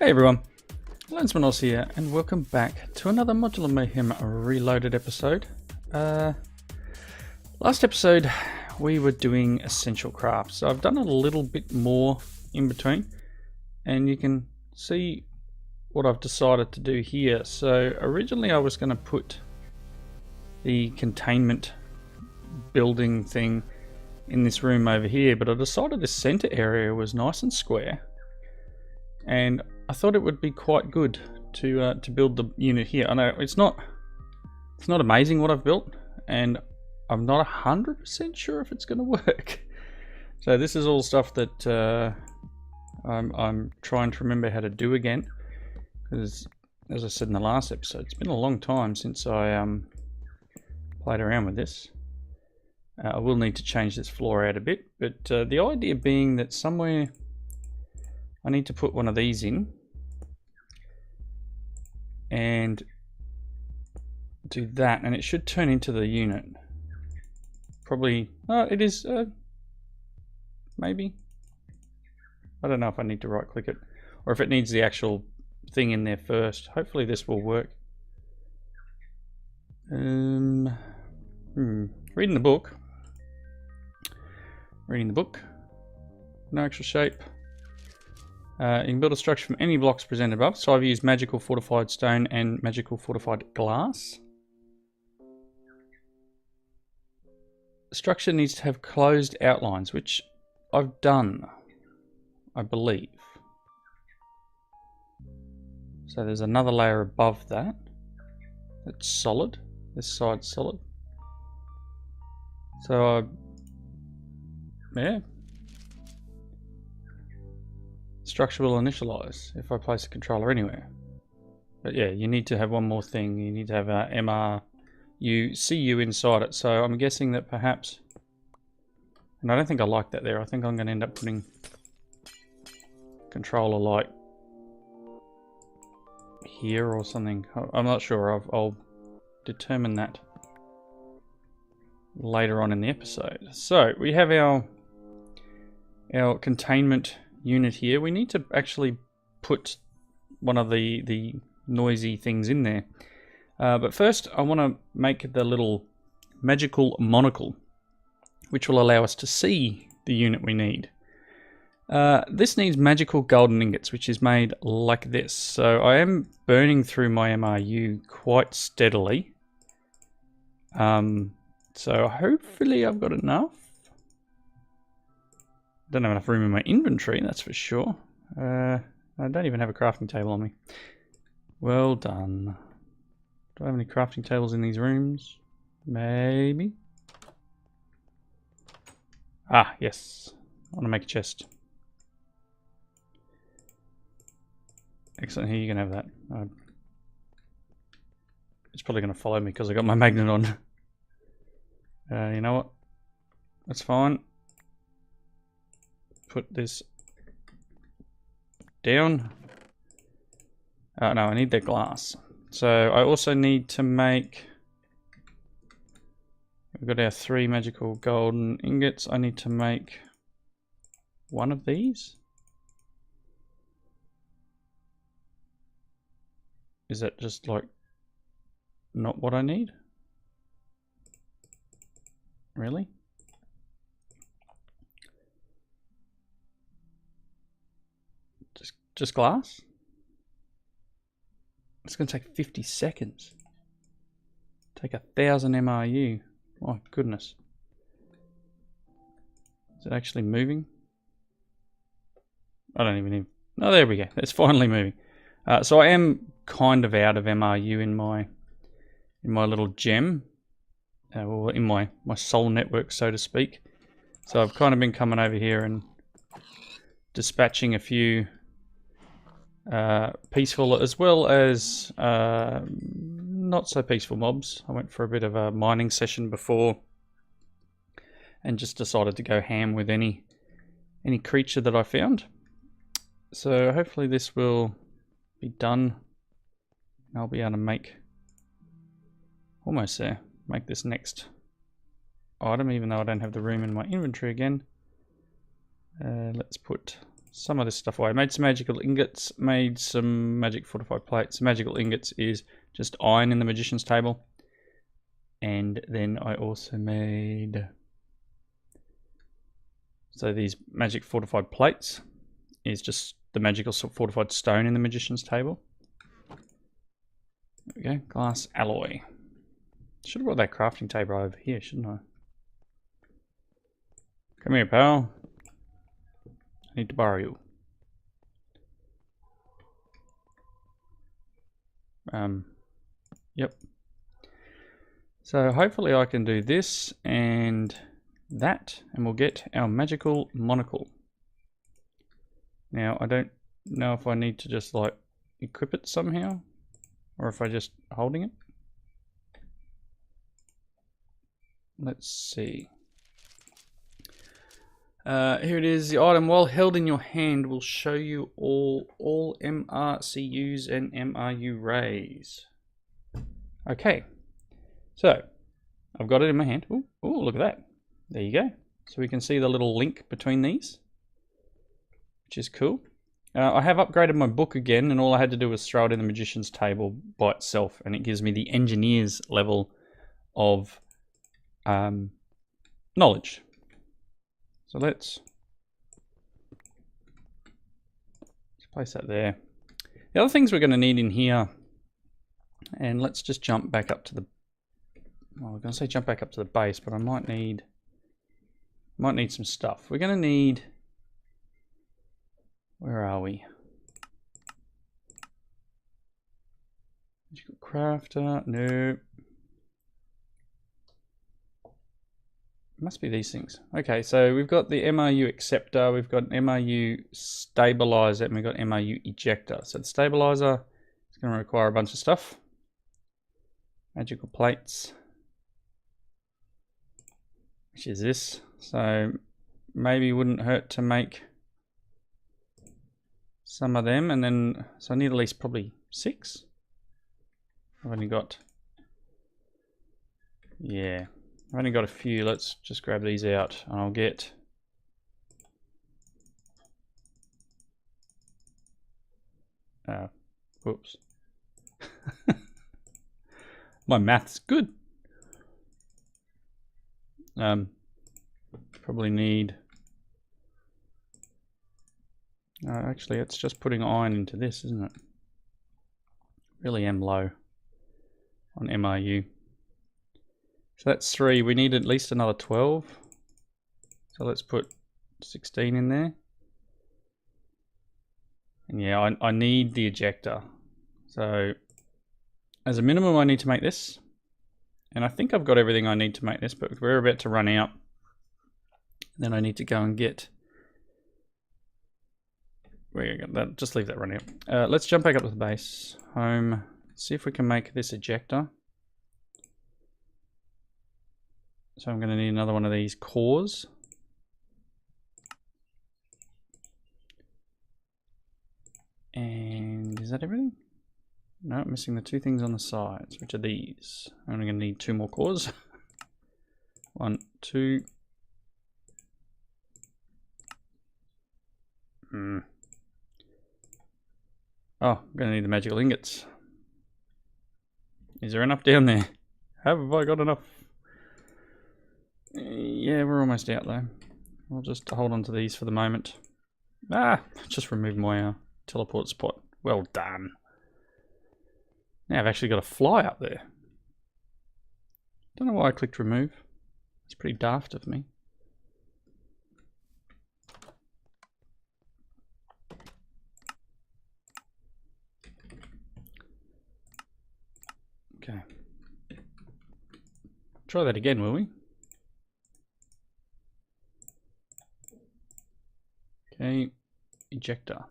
Hey everyone, Lensman Oz here, and welcome back to another Modular Mayhem Reloaded episode. Last episode we were doing essential crafts, so I've done a little bit more in between, and you can see what I've decided to do here. So originally I was going to put the containment building thing in this room over here, but I decided the center area was nice and square, and I thought it would be quite good to build the unit here. I know it's not amazing what I've built, and I'm not 100% sure if it's going to work. So this is all stuff that I'm trying to remember how to do again, because as I said in the last episode, it's been a long time since I played around with this. I will need to change this floor out a bit, but the idea being that somewhere I need to put one of these in and do that, and it should turn into the unit. Probably, it is, maybe. I don't know if I need to right click it or if it needs the actual thing in there first. Hopefully this will work. Reading the book. No actual shape. You can build a structure from any blocks presented above. So I've used magical fortified stone and magical fortified glass. The structure needs to have closed outlines, which I've done, I believe. So there's another layer above that. That's solid. This side's solid. So yeah. Structure will initialize if I place a controller anywhere. But yeah, you need to have one more thing. You need to have a MRU inside it. So I'm guessing that perhaps, and I don't think I like that there. I think I'm going to end up putting controller like here or something. I'm not sure. I'll determine that later on in the episode. So we have our containment unit here. We need to actually put one of the noisy things in there. But first I want to make the little magical monocle, which will allow us to see the unit we need. This needs magical golden ingots, which is made like this. So I am burning through my MRU quite steadily. So hopefully I've got enough. Don't have enough room in my inventory, that's for sure. I don't even have a crafting table on me. Well done. Do I have any crafting tables in these rooms? Maybe. Ah, yes. I want to make a chest. Excellent, here you can have that. It's probably going to follow me because I got my magnet on. You know what? That's fine. Put this down. No, I need that glass. So I also need to make, we've got our 3 magical golden ingots. I need to make one of these. Is that just like not what I need? Really? Just glass? It's going to take 50 seconds. Take 1,000 MRU. My goodness. Is it actually moving? I don't even need... Oh, there we go. It's finally moving. So I am kind of out of MRU in my little gem. Or in my soul network, so to speak. So I've kind of been coming over here and dispatching a few peaceful as well as not so peaceful mobs. I went for a bit of a mining session before and just decided to go ham with any creature that I found. So hopefully this will be done. I'll be able to make almost there. Make this next item, even though I don't have the room in my inventory again. Let's put some of this stuff away. I made some magical ingots, made some magic fortified plates. Magical ingots is just iron in the magician's table. And then I also made, so these magic fortified plates is just the magical fortified stone in the magician's table. There we go, glass alloy. Should have brought that crafting table over here, shouldn't I? Come here, pal. I need to borrow you. Yep. So hopefully I can do this and that, and we'll get our magical monocle. Now I don't know if I need to just like equip it somehow, or if I just holding it. Let's see. Here it is. The item, while held in your hand, will show you all MRCUs and MRU rays. Okay, so I've got it in my hand. Oh, look at that. There you go. So we can see the little link between these, which is cool. I have upgraded my book again, and all I had to do was throw it in the magician's table by itself, and it gives me the engineer's level of knowledge. So let's place that there. The other things we're going to need in here, and let's just jump back up to the, well, we're going to say jump back up to the base, but I might need some stuff. We're going to need, where are we? Magical crafter, no. Must be these things. Okay, so we've got the MRU acceptor, we've got an MRU stabilizer, and we've got MRU ejector. So the stabilizer is going to require a bunch of stuff. Magical plates, which is this. So maybe wouldn't hurt to make some of them, and then, so I need at least probably 6. I've only got, yeah. I've only got a few. Let's just grab these out and I'll get whoops. My math's good. Probably need actually it's just putting iron into this, isn't it? Really am low on MRU. So that's 3. We need at least another 12. So let's put 16 in there. And yeah, I need the ejector. So as a minimum, I need to make this. And I think I've got everything I need to make this, but we're about to run out. Then I need to go and get, just leave that running out. Let's jump back up to the base. Home. See if we can make this ejector. So I'm going to need another one of these cores. And is that everything? No, I'm missing the 2 things on the sides, which are these. I'm only going to need 2 more cores. 1, 2. Oh, I'm going to need the magical ingots. Is there enough down there? Have I got enough? Yeah, we're almost out though. I'll just hold on to these for the moment. Just remove my teleport spot. Well done. Now I've actually got a fly up there. Don't know why I clicked remove. It's pretty daft of me. Okay. Try that again, will we? Okay, ejector.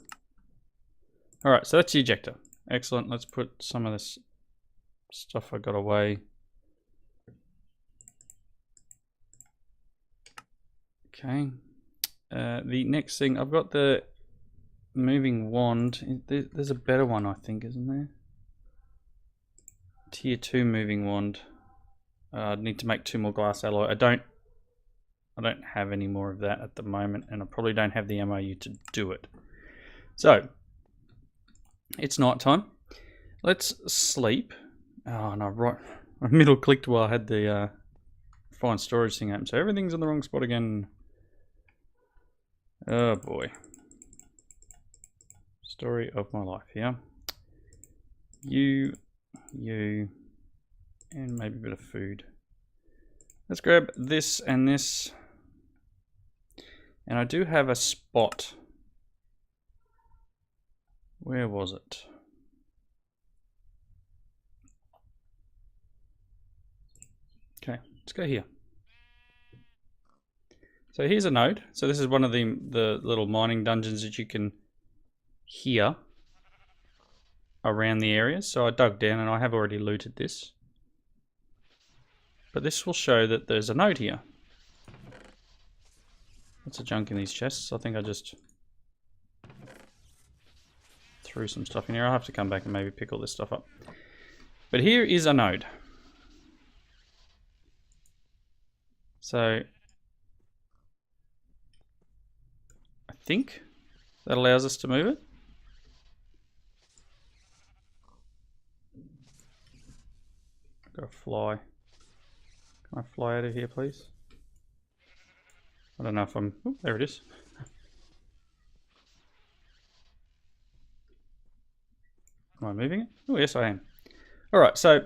All right, so that's the ejector. Excellent. Let's put some of this stuff I got away. Okay. The next thing, I've got the moving wand. There's a better one, I think, isn't there? Tier 2 moving wand. I need to make 2 more glass alloy. I don't I don't have any more of that at the moment, and I probably don't have the MOU to do it. So, it's night time. Let's sleep. Oh no, right. I middle clicked while I had the find storage thing open, so everything's in the wrong spot again. Oh boy. Story of my life, yeah. You, and maybe a bit of food. Let's grab this and this. And I do have a spot. Where was it? Okay, let's go here. So here's a node. So this is one of the little mining dungeons that you can hear around the areas. So I dug down and I have already looted this. But this will show that there's a node here. Lots of junk in these chests. I think I just threw some stuff in here. I'll have to come back and maybe pick all this stuff up. But here is a node. So I think that allows us to move it. Gotta fly. Can I fly out of here, please? I don't know if I'm... Oh, there it is. Am I moving it? Oh, yes, I am. Alright, so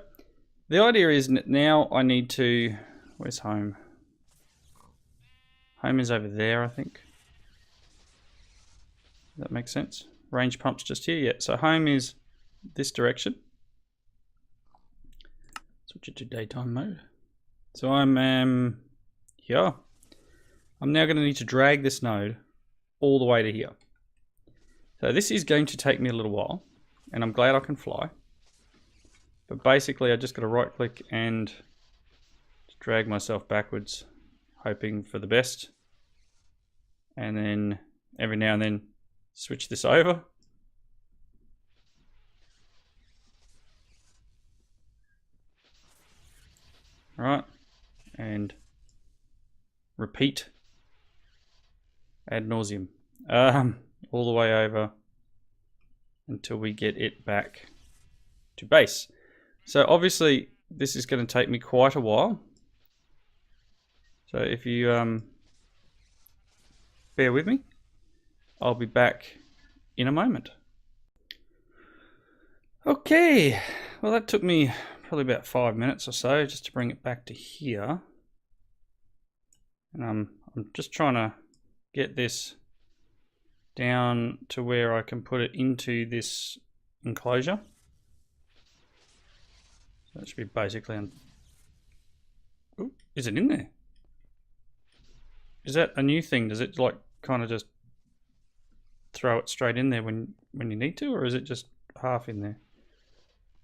the idea is now I need to... Where's home? Home is over there, I think. That makes sense. Range pump's just here, yeah. So home is this direction. Switch it to daytime mode. So I'm here. I'm now going to need to drag this node all the way to here. So this is going to take me a little while, and I'm glad I can fly. But basically I just got to right click and drag myself backwards, hoping for the best. And then every now and then switch this over. Right, and repeat ad nauseum, all the way over until we get it back to base. So obviously this is going to take me quite a while. So if you bear with me, I'll be back in a moment. Okay, well that took me probably about 5 minutes or so just to bring it back to here. And I'm just trying to get this down to where I can put it into this enclosure. So that should be basically on... Ooh, is it in there? Is that a new thing? Does it like kind of just throw it straight in there when you need to, or is it just half in there?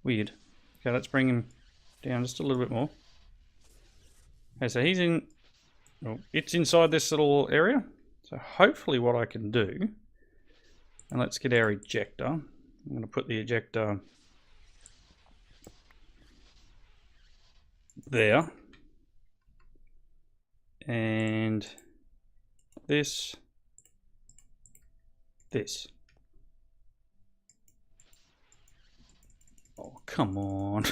Weird. Okay, let's bring him down just a little bit more. Okay, so he's in... Well, it's inside this little area. So hopefully what I can do... And let's get our ejector. I'm going to put the ejector there. And this. Oh, come on.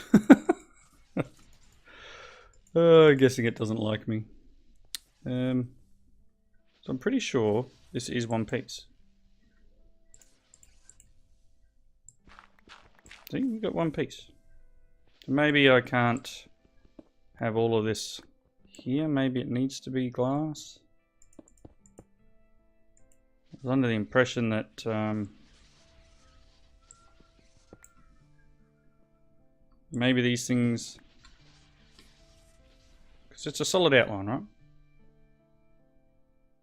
I'm guessing it doesn't like me. So I'm pretty sure this is one piece. See, we've got one piece. So maybe I can't have all of this here. Maybe it needs to be glass. I was under the impression that maybe these things, because it's a solid outline, right?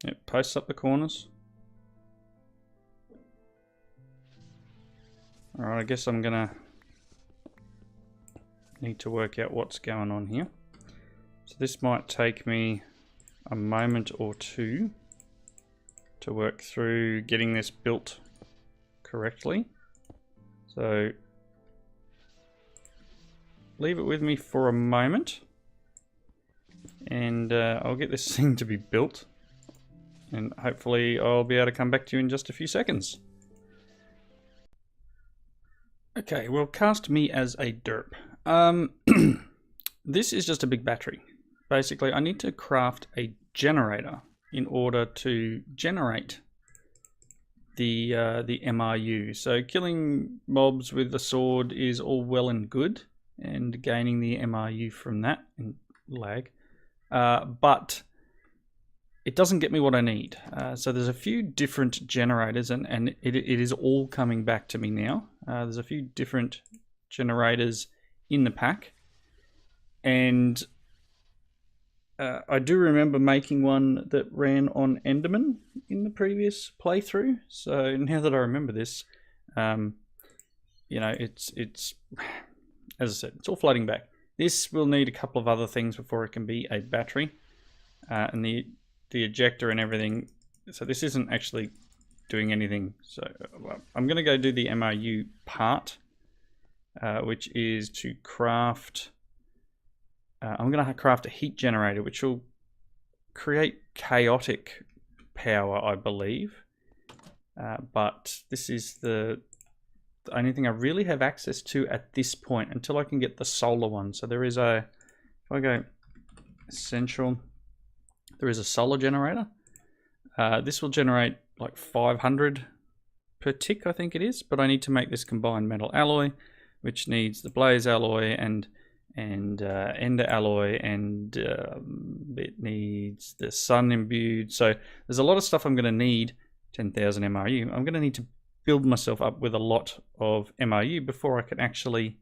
It posts up the corners. Alright, I guess I'm gonna need to work out what's going on here. So this might take me a moment or two to work through getting this built correctly. So leave it with me for a moment, and I'll get this thing to be built, and hopefully I'll be able to come back to you in just a few seconds. Okay, well, cast me as a derp. This is just a big battery. Basically, I need to craft a generator in order to generate the MRU. So killing mobs with the sword is all well and good, and gaining the MRU from that in lag, but it doesn't get me what I need. So there's a few different generators, and it is all coming back to me now. There's a few different generators in the pack, and I do remember making one that ran on Enderman in the previous playthrough. So now that I remember this, you know, it's as I said, it's all floating back. This will need a couple of other things before it can be a battery, and the ejector and everything. So this isn't actually doing anything. So well, I'm going to go do the MRU part, which is to craft. I'm going to craft a heat generator, which will create chaotic power, I believe. But this is the only thing I really have access to at this point until I can get the solar one. So there is a, if I go essential, there is a solar generator. This will generate like 500 per tick, I think it is. But I need to make this combined metal alloy, which needs the blaze alloy and ender alloy, and it needs the sun imbued. So there's a lot of stuff I'm going to need. 10,000 MRU. I'm going to need to build myself up with a lot of MRU before I can actually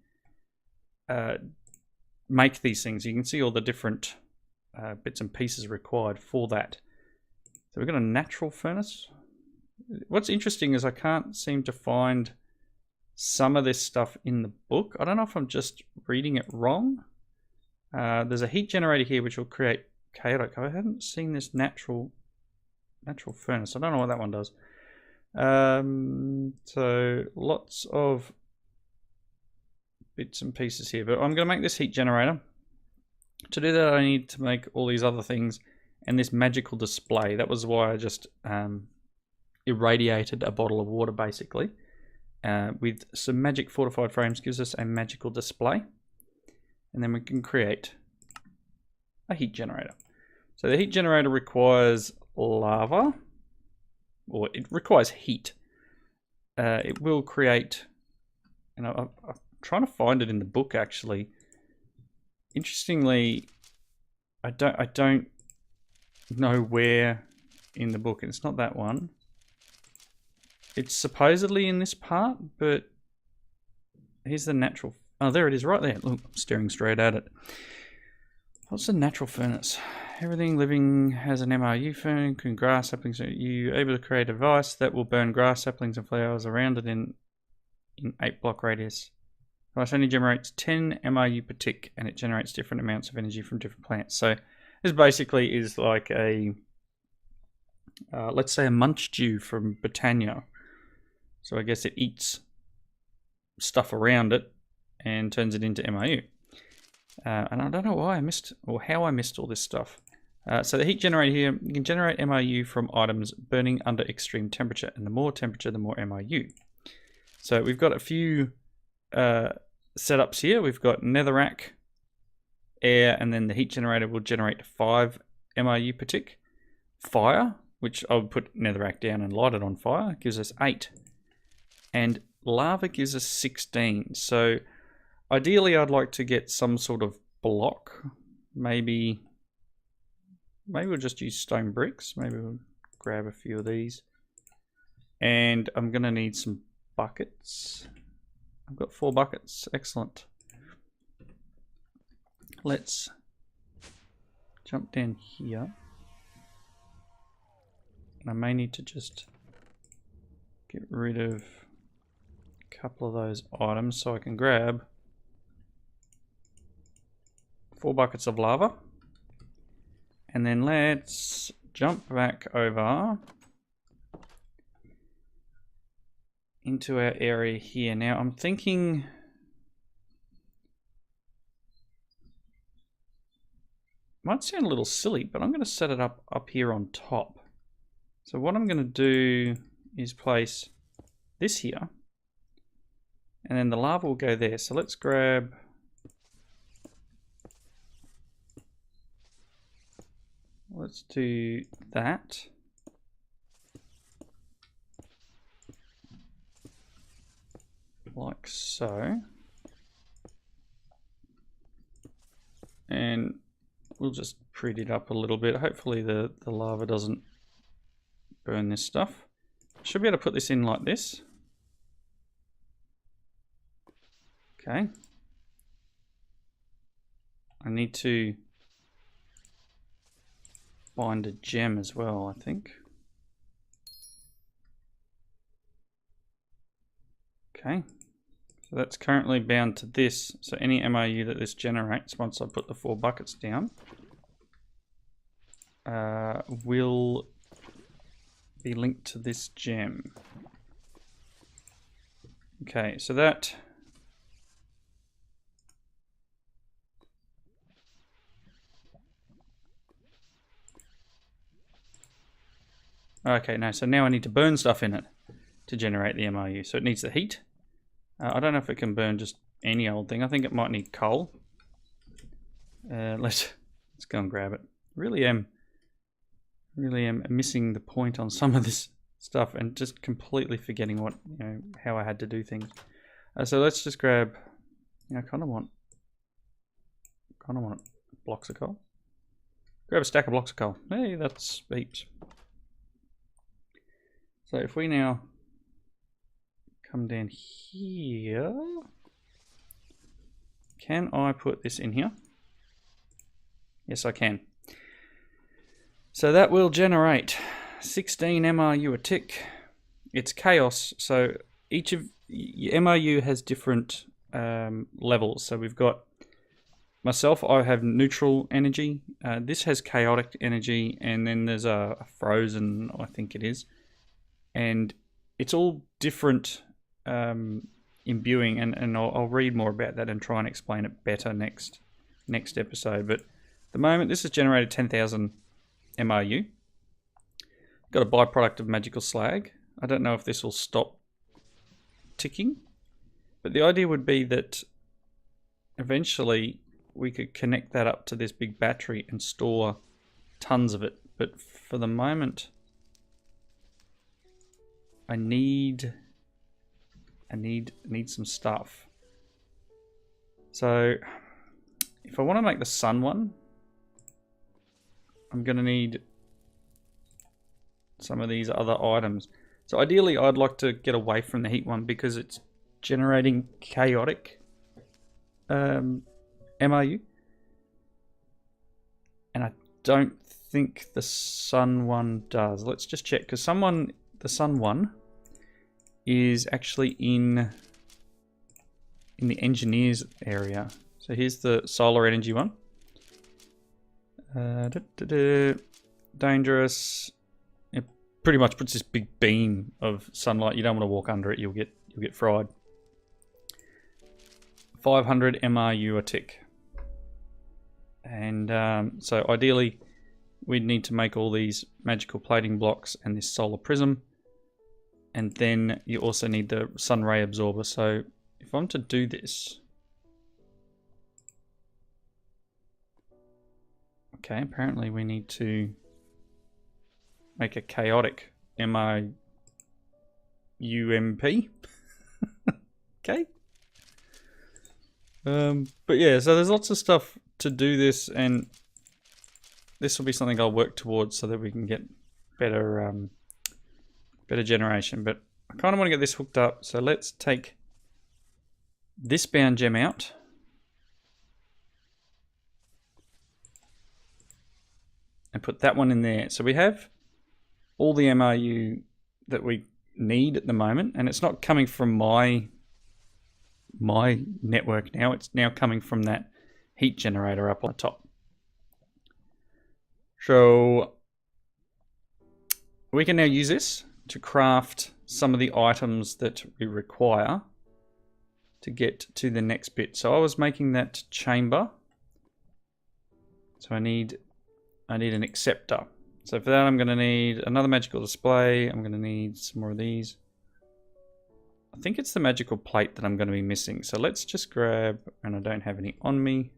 make these things. You can see all the different bits and pieces required for that. So we've got a natural furnace. What's interesting is I can't seem to find some of this stuff in the book. I don't know if I'm just reading it wrong. There's a heat generator here which will create chaotic. I haven't seen this natural furnace. I don't know what that one does. So lots of bits and pieces here, but I'm going to make this heat generator. To do that, I need to make all these other things and this magical display. That was why I just irradiated a bottle of water, basically. With some magic fortified frames gives us a magical display, and then we can create a heat generator. So the heat generator requires lava, or it requires heat. It will create, you know, I'm trying to find it in the book actually. Interestingly, I don't know where in the book. It's not that one. It's supposedly in this part, but here's the natural. Oh, there it is, right there. Look, I'm staring straight at it. What's the natural furnace? Everything living has an MRU furnace, including grass saplings. You're able to create a device that will burn grass saplings and flowers around it in 8 block radius. The device only generates 10 MRU per tick, and it generates different amounts of energy from different plants. So this basically is like a, let's say a munch dew from Britannia. So I guess it eats stuff around it and turns it into MRU. And I don't know why I missed, or how I missed all this stuff. So the heat generator here, you can generate MRU from items burning under extreme temperature. And the more temperature, the more MRU. So we've got a few setups here. We've got netherrack, air, and then the heat generator will generate 5 MRU per tick. Fire, which I would put netherrack down and light it on fire, gives us 8. And lava gives us 16. So ideally I'd like to get some sort of block. Maybe we'll just use stone bricks. Maybe we'll grab a few of these. And I'm going to need some buckets. I've got 4 buckets. Excellent. Let's jump down here. And I may need to just get rid of couple of those items so I can grab 4 buckets of lava, and then let's jump back over into our area here. Now I'm thinking might sound a little silly, but I'm going to set it up here on top. So what I'm going to do is place this here, and then the lava will go there. So let's grab, let's do that. Like so. And we'll just pretty it up a little bit. Hopefully the lava doesn't burn this stuff. Should be able to put this in like this. Okay. I need to bind a gem as well, I think. Okay. So that's currently bound to this. So any MOU that this generates, once I put the 4 buckets down, will be linked to this gem. Okay, so that okay, no, so now I need to burn stuff in it to generate the MOU. So it needs the heat. I don't know if it can burn just any old thing. I think it might need coal. Let's go and grab it. Really am missing the point on some of this stuff and just completely forgetting what, how I had to do things. So let's just grab, I kind of want blocks of coal. Grab a stack of blocks of coal. Hey, that's heaps. So if we now come down here, can I put this in here? Yes, I can. So that will generate 16 MRU a tick. It's chaos, so each of MRU has different levels. So we've got myself, I have neutral energy. This has chaotic energy, and then there's a frozen, I think it is. And it's all different imbuing, and I'll read more about that and try and explain it better next episode. But at the moment, this has generated 10,000 MRU. Got a byproduct of magical slag. I don't know if this will stop ticking, but the idea would be that eventually we could connect that up to this big battery and store tons of it. But for the moment, I need some stuff. So if I want to make the sun one, I'm going to need some of these other items. So ideally I'd like to get away from the heat one because it's generating chaotic MRU, and I don't think the sun one does. Let's just check, because the sun one is actually in the engineers area. So here's the solar energy one. Dangerous. It pretty much puts this big beam of sunlight. You don't want to walk under it. You'll get fried. 500 MRU a tick. And so ideally we'd need to make all these magical plating blocks and this solar prism. And then you also need the sun ray absorber. So if I'm to do this, okay, apparently we need to make a chaotic MRUMP. Okay. But yeah, so there's lots of stuff to do this, and this will be something I'll work towards so that we can get better generation. But I kind of want to get this hooked up, so let's take this bound gem out. And put that one in there. So we have all the MRU that we need at the moment, and it's not coming from my network now. It's now coming from that heat generator up on the top. So we can now use this to craft some of the items that we require to get to the next bit. So I was making that chamber So I need an acceptor. So for that I'm going to need another magical display. I'm going to need some more of these. I think it's the magical plate that I'm going to be missing. So let's just grab, and I don't have any on me.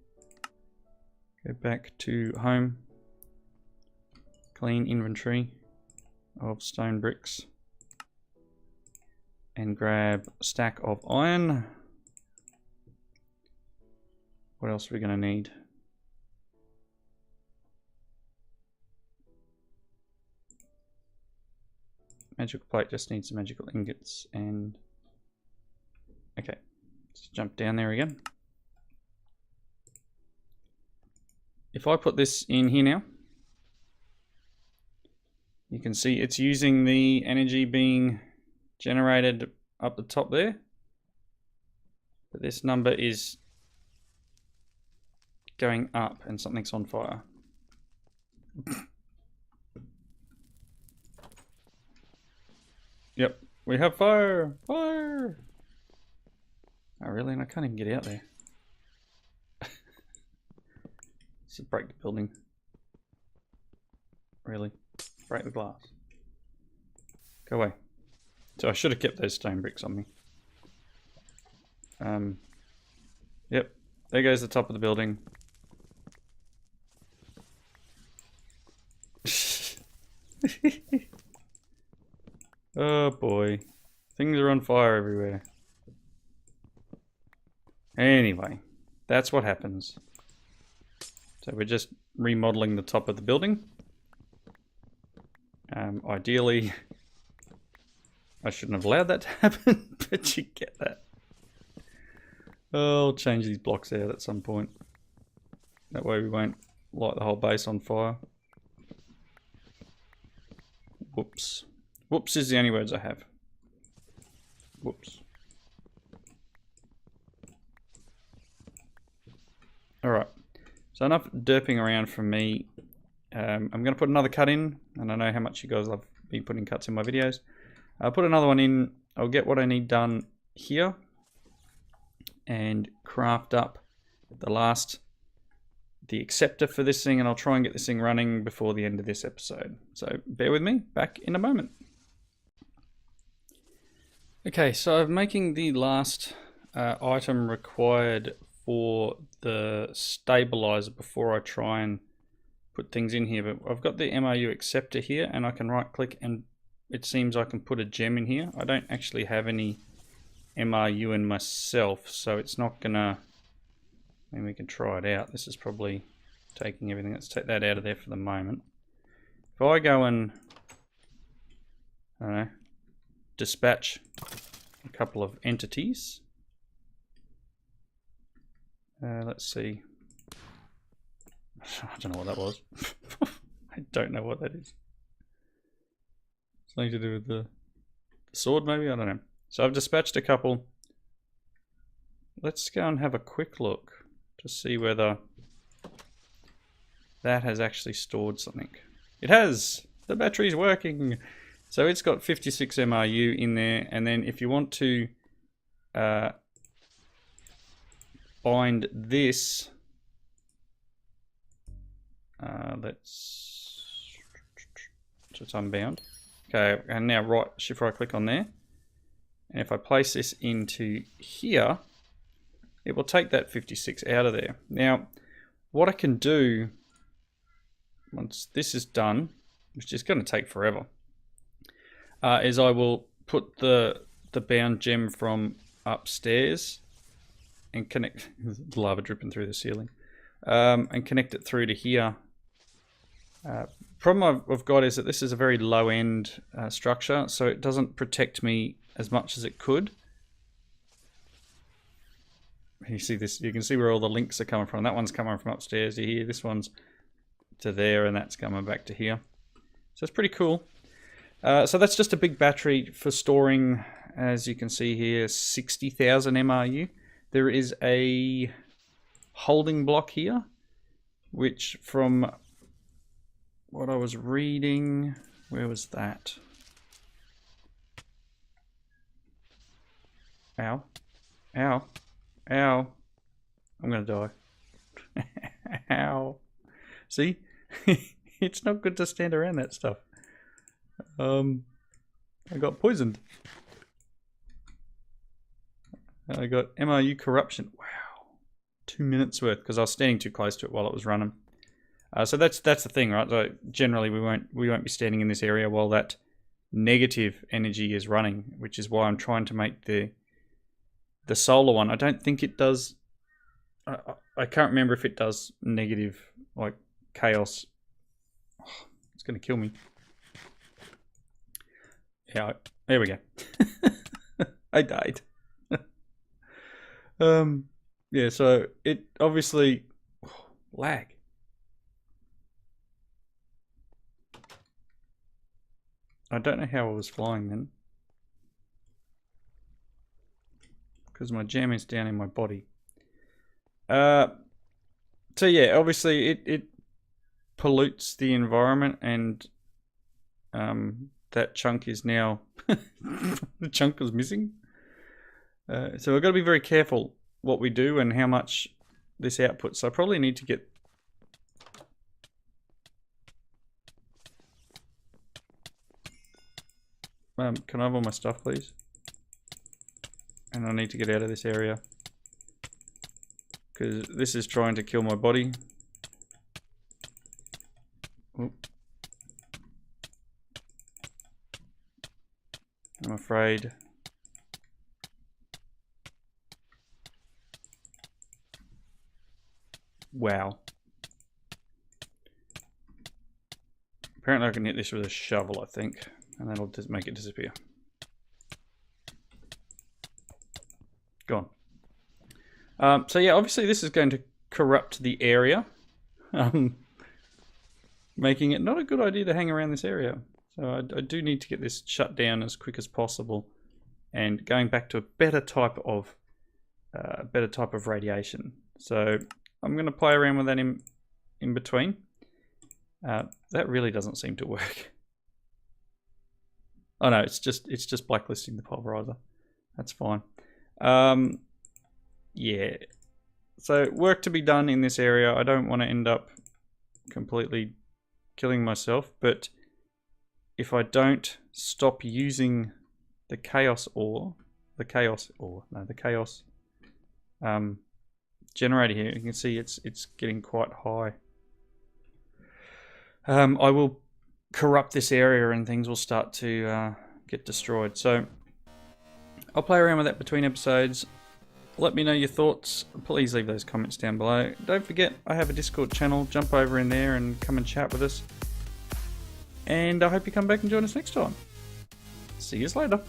Go back to home. Clean inventory of stone bricks. And grab a stack of iron. What else are we going to need? Magical plate just needs some magical ingots and... Okay, let's jump down there again. If I put this in here now, you can see it's using the energy being generated up the top there. But this number is going up and something's on fire. Yep, we have fire! Fire! Oh really? And I can't even get out there. Let's just break the building. Really? Break the glass. Go away. So I should have kept those stone bricks on me. Yep, there goes the top of the building. Oh boy. Things are on fire everywhere. Anyway, that's what happens. So we're just remodeling the top of the building. Ideally, I shouldn't have allowed that to happen, but you get that. I'll change these blocks out at some point. That way we won't light the whole base on fire. Whoops. Whoops is the only words I have. Whoops. Alright. So enough derping around from me. I'm going to put another cut in. And I know how much you guys love me putting cuts in my videos. I'll put another one in. I'll get what I need done here. And craft up the acceptor for this thing. And I'll try and get this thing running before the end of this episode. So bear with me. Back in a moment. Okay, so I'm making the last item required for the stabilizer before I try and put things in here. But I've got the MRU acceptor here, and I can right click and it seems I can put a gem in here. I don't actually have any MRU in myself, so it's not gonna... I mean, we can try it out. This is probably taking everything. Let's take that out of there for the moment. If I go and, I don't know, dispatch a couple of entities. Let's see. I don't know what that was. I don't know what that is. Something to do with the sword maybe? I don't know. So I've dispatched a couple. Let's go and have a quick look to see whether that has actually stored something. It has! The battery's working! So it's got 56 MRU in there, and then if you want to bind this, so it's unbound. Okay, and now shift right click on there, and if I place this into here, it will take that 56 out of there. Now, what I can do once this is done, which is going to take forever, is I will put the bound gem from upstairs and connect the lava dripping through the ceiling, and connect it through to here. Problem I've got is that this is a very low end structure, so it doesn't protect me as much as it could. You see this, you can see where all the links are coming from. That one's coming from upstairs to here, this one's to there, and that's coming back to here. So it's pretty cool. So that's just a big battery for storing, as you can see here, 60,000 MRU. There is a holding block here, which from what I was reading, where was that? Ow. Ow. Ow. I'm gonna die. Ow. See? It's not good to stand around that stuff. I got poisoned. I got MRU corruption. Wow. 2 minutes worth because I was standing too close to it while it was running. So that's the thing, right? So generally we won't be standing in this area while that negative energy is running, which is why I'm trying to make the solar one. I don't think it does. I can't remember if it does negative, like chaos. Oh, it's going to kill me. Yeah, there we go. I died. Yeah, so it obviously lag. I don't know how I was flying then, because my jam is down in my body. So yeah, obviously it pollutes the environment, and that chunk is now the chunk was missing. So we've got to be very careful what we do and how much this outputs. So I probably need to get can I have all my stuff, please? And I need to get out of this area because this is trying to kill my body. Oop. I'm afraid. Wow. Apparently I can hit this with a shovel, I think, and that'll just make it disappear. Gone. So yeah, obviously this is going to corrupt the area, making it not a good idea to hang around this area. So I do need to get this shut down as quick as possible, and going back to a better type of radiation. So I'm going to play around with that in between. That really doesn't seem to work. Oh no, it's just blacklisting the pulverizer. That's fine. Yeah. So work to be done in this area. I don't want to end up completely killing myself, but if I don't stop using the chaos generator here, you can see it's getting quite high. I will corrupt this area and things will start to get destroyed. So I'll play around with that between episodes. Let me know your thoughts. Please leave those comments down below. Don't forget, I have a Discord channel. Jump over in there and come and chat with us. And I hope you come back and join us next time. See you later.